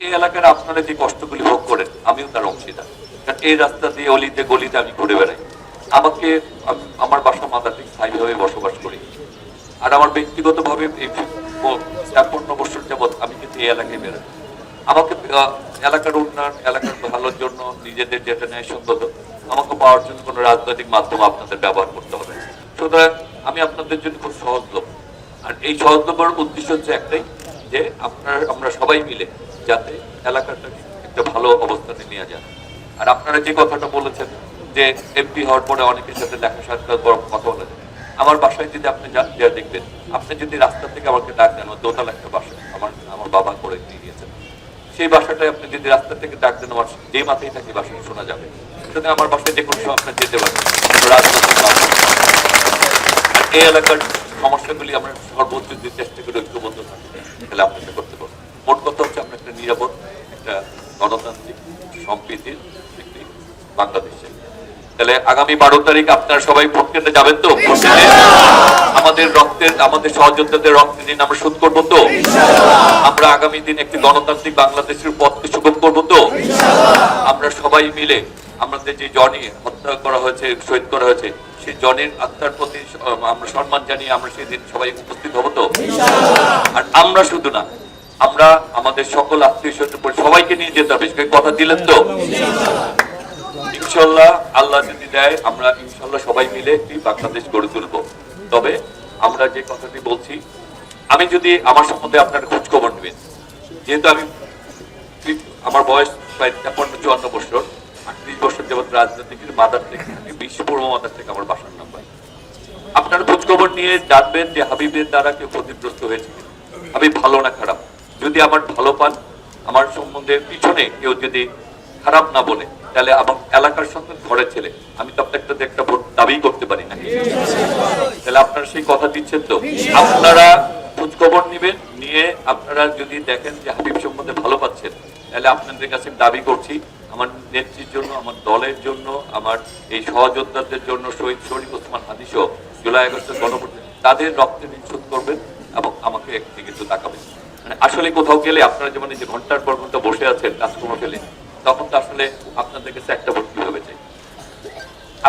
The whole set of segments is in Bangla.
এই এলাকার আপনারা যে কষ্টগুলি ভোগ করেন আমিও তার অংশীদার। কারণ এই রাস্তা দিয়ে অলিতে গলিতে আমি ঘুরে বেড়াই। আমাকে আমার বাসা মাদারটি স্থায়ীভাবে বসবাস করি। আর আমার ব্যক্তিগতভাবে এই ৫৩ বছর যাবৎ আমি কিন্তু এই এলাকায় বেরোই। আমাকে এলাকার উন্নয়ন, এলাকার ভালোর জন্য নিজেদের যেটা ন্যায়সঙ্গত আমাকে পাওয়ার জন্য কোনো রাজনৈতিক মাধ্যম আপনাদের ব্যবহার করতে হবে। সুতরাং আমি আপনাদের জন্য খুব সহজলভ্য। আর এই সহজলভ্যের উদ্দেশ্য হচ্ছে একটাই, যে আমরা সবাই মিলে যাতে এলাকাটাকে একটা ভালো অবস্থানে নিয়ে যায়। আর আপনারা যে কথাটা বলেছেন যে এমপি হওয়ার পরে অনেকের সাথে দেখা সাক্ষাৎ কথা বলা যায়, আমার বাসায় যদি আপনি যান যা দেখবেন, আপনি যদি রাস্তা থেকে আমাকে ডাক দেন, দোতলা একটা বাসা আমার বাবা করে দিয়ে দিয়েছেন, সেই বাসাটায় আপনি যদি রাস্তা থেকে ডাক দেন, আমার যে মাথায় থাকি বাসাটা শোনা যাবে। সুতরাং আমার বাসায় যে কোনো সময় আপনার যেতে পারবেন। রাজনৈতিক এই এলাকার সমস্যাগুলি আমরা সর্বোচ্চ যে চেষ্টা করে ঐক্যবদ্ধ থাকি, তাহলে আপনি এটা করতে পারবেন। মোট কথা হচ্ছে আমরা একটা নিরাপদ, একটা গণতান্ত্রিক সম্প্রীতির একটি বাংলাদেশে। তাহলে আগামী ১২ তারিখ আপনারা সবাই ভোট কেন্দ্রে যাবেন তো? আমাদের সহযোদ্ধাদের রক্তের ঋণ আমরা শোধ করবো তো? আমরা আগামী দিন একটি গণতান্ত্রিক বাংলাদেশের পথকে সুগম করবো তো? আমরা সবাই মিলে আমাদের যে জনি হত্যা করা হয়েছে, শহীদ করা হয়েছে, সেই জনের আত্মার প্রতি আমরা সম্মান জানিয়ে আমরা সেই দিন সবাই উপস্থিত হবো তো? আর আমরা শুধু না, আমরা আমাদের সকল আত্মীয় স্বজন সবাইকে নিয়ে যেতে হবে। কথা দিলেন তো? ইনশাল্লাহ আল্লাহ যদি দেয়, আমরা ইনশাল্লাহ সবাই মিলে একটি বাংলাদেশ গড়ে তুলব। তবে আমরা যে কথাটি বলছি, আমি যদি আমার সম্বন্ধে আপনার খোঁজ খবর নেবেন, যেহেতু আমার বয়স প্রায় ৫৩-৫৪ বছর, ৩৮ বছর যাবৎ রাজনৈতিক মাদার থেকে, ২০ পূর্ব মাদার থেকে আমার বাসার নাম্বার। আপনার খোঁজ খবর নিয়ে জানবেন যে হাবিবের দ্বারা কেউ ক্ষতিগ্রস্ত হয়েছে, হাবিব ভালো না খারাপ। যদি আমার ভালো পান, আমার সম্বন্ধে পিছনে কেউ যদি খারাপ না বলে, তাহলে আমার এলাকার সঙ্গে ঘরের ছেলে, আমি তো আপনার একটা ভোট দাবি করতে পারি না। তাহলে আপনারা সেই কথা দিচ্ছেন তো? আপনারা খোঁজ খবর নিবেন, নিয়ে আপনারা যদি দেখেন যে হাবিব সম্বন্ধে ভালো পাচ্ছেন, তাহলে আপনাদের কাছে দাবি করছি, আমার নেত্রীর জন্য, আমার দলের জন্য, আমার এই সহযোদ্ধাদের জন্য, শহীদ শরীফ ওসমান হাদি সহ জুলাই আগস্টের গণভোটে তাদের রক্তের ঋণ শোধ করবেন এবং আমাকে একদিকে একটু তাকাবেন। মানে আসলে কোথাও গেলে আপনারা যেমন যে ঘন্টার পর ঘন্টা বসে আছেন কাজকর্ম ফেলে, তখন তো আসলে আপনাদের কাছে একটা ভোট কিভাবে চাই?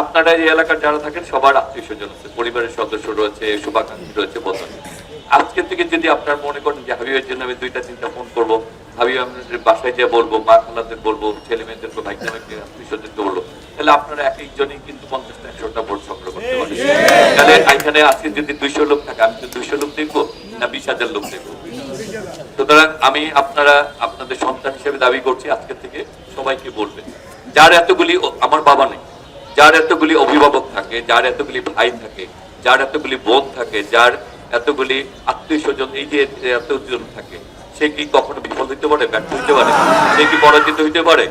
আপনারা এই এলাকার যারা থাকেন সবার আত্মীয় স্বজন আছে, পরিবারের সদস্য রয়েছে, শুভাকাঙ্ক্ষী রয়েছে, বন্ধু। আজকে থেকে যদি আপনার মনে করেন যে হাবিবের জন্য আমি ২টা-৩টা ফোন করবো, হাবিব আমাদের বাসায় যেয়ে বলবো, মা খালাদের বলবো, ছেলে মেয়েদেরকে, ভাই জামাইকে, আত্মীয় স্বজনকে বলবো, তাহলে আপনারা এক একজনই কিন্তু ৫০-১০০টা ভোট সংগ্রহ করতে পারেন। তাহলে এখানে আজকে যদি ২০০ লোক থাকে, আমি তো ২০০ লোক দেখবো না ২০,০০০ লোক দেখবো? সুতরাং আমি আপনাদের সন্তান হিসেবে দাবি করছি, আজকে থেকে সবাইকে বলবেন, যার এতগুলি, আমার বাবা নেই, যার এতগুলি অভিভাবক থাকে, যার এতগুলি ভাই থাকে, যার এতগুলি বোন থাকে, যার এতগুলি আত্মীয় স্বজন, এই যে এতজন থাকে, সে কি কখনো বিফল হইতে পারে, ব্যর্থ হইতে পারে? সে কি পরাজিত হইতে পারে?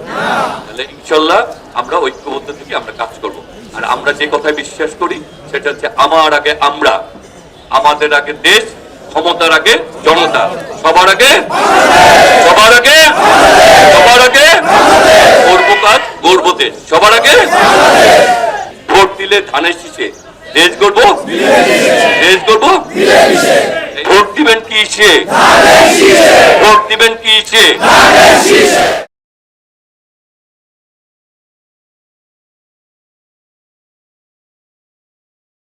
তাহলে ইনশাল্লাহ আমরা ঐক্যবদ্ধ থেকে আমরা কাজ করব। আর আমরা যে কথায় বিশ্বাস করি সেটা হচ্ছে, আমার আগে আমরা, আমাদের আগে দেশ, ক্ষমতার আগে জনতা, সবার আগে সবার আগে সবার আগে করবো কাজ, গড়বো দেশ, সবার আগে। ভোট দিলে ধানের শীষে দেশ গড়বো, দেশ গড়বো। ভোট দিবেন কি ইসে? ভোট দিবেন কি ইসে?